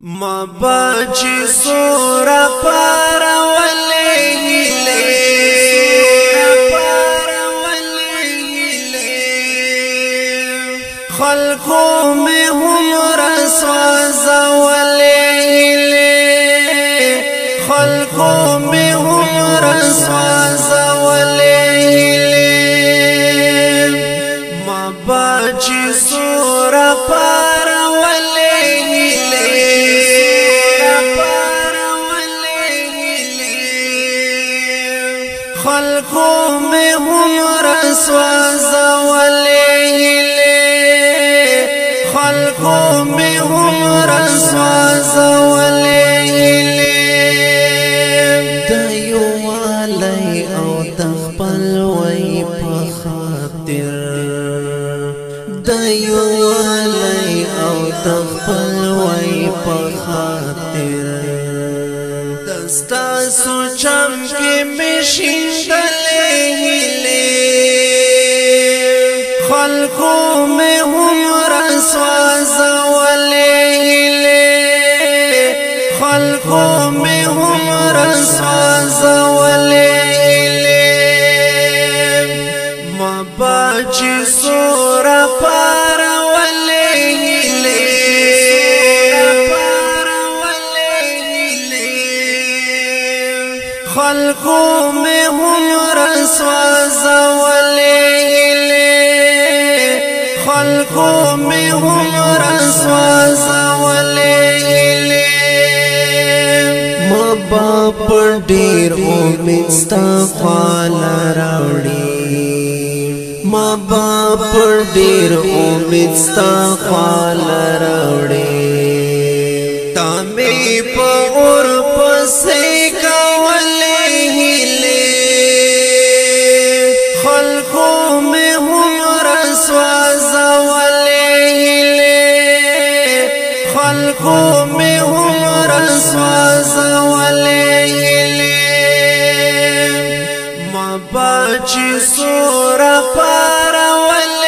مباچی سورا پارا ولی خلقو میں ہم رسوا زولی خلقو میں ہم رسوا زولی مباچی سورا پارا ولی خلقو میں ہم رسوا زولی خلقو میں ہم رسوا زولی دایو والی او تخپل وی پخاطر دایو والی او تخپل وی پخاطر دستا سوچم کی مشین دلے خلقو میں ہم رسوا زولی خلقو میں ہم رسوا زولی مباچی سورا پارا خلقو میں ہم رسوا زولی خلقو میں ہم رسوا زولی مبا پر ډیر امید ستا خواله راوړي مبا پر ډیر امید ستا خواله راوړي تامی پا اور پسی خلقو میں ہم رسوا زولی خلقو میں ہم رسوا زولی مباچی سورا پارا ولی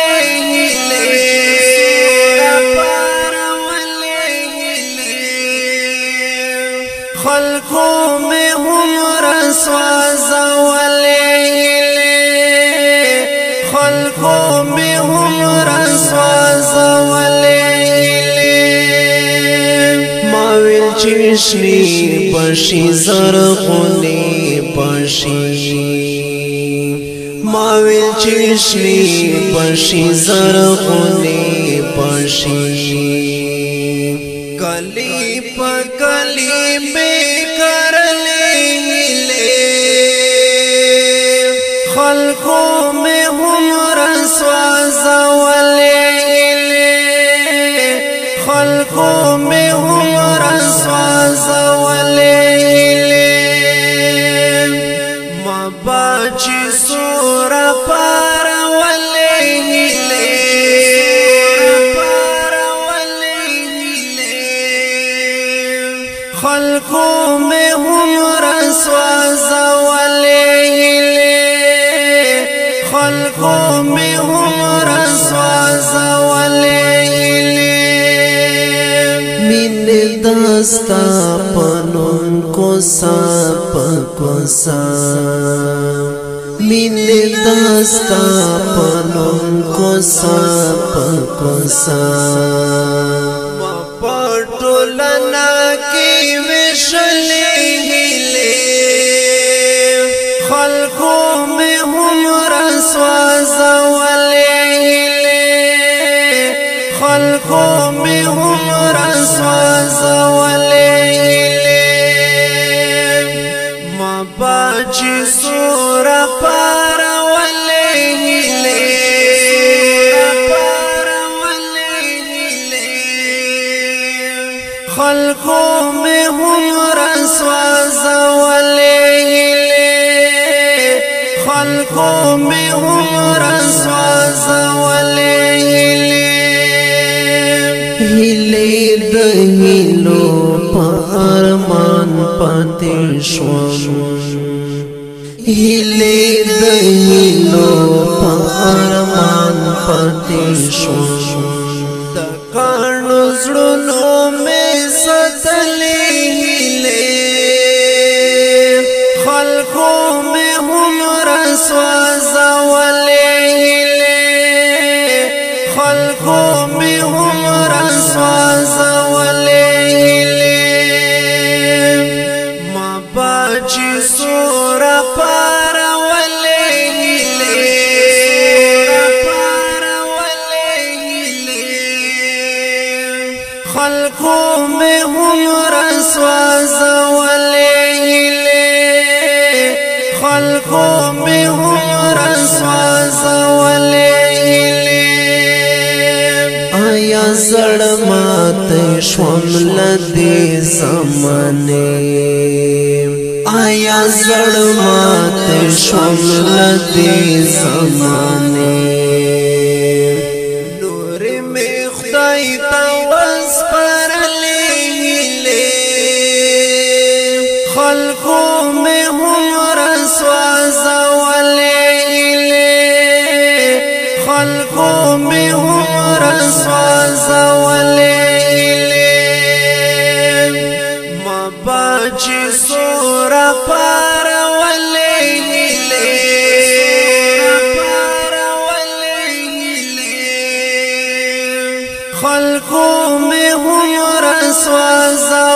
خلقو میں ہم رسوا زولی خلقو میں ہم رسوا زولی ماویل چشنی بشی زرغونی بشی ماویل چشنی بشی زرغونی بشی کلی پا کلی میں کرلی خلقو میں ہم رسوا زولی خلقو میں ہم رسوا زولی مباچی سورا پارا ولی خلقو میں ہم رسوا زولی خلقو میں ہم رسوا زولی مین دستا پنون کوسا پکوسا مین دستا پنون کوسا پکوسا پټولنا کی وشلی خلقو میں ہم رسوا زولی خلقو میں ہم رسوا زولی مباچی سورا پارا خلقو میں ہم رسوا زولی خلقو میں ہم رسوا زولی هیلی دهیلو پا ارمان پاتی شوم هیلی دهیلو پا ارمان پاتی شوم دا کانو زړونو میں ست میں ہم رسوا زولے خلقوں میں ہم رسوا زولے آیا زړ مات شوم لدی زمانه آیا زړ مات شوم لدی زمانه نور میں خدای تا وسپارلے خلقوں میں ہم رسوا زولے خلقوں میں ہم رسوا زولے ما باچی سورا پارولے خلقوں میں ہم رسوا زولے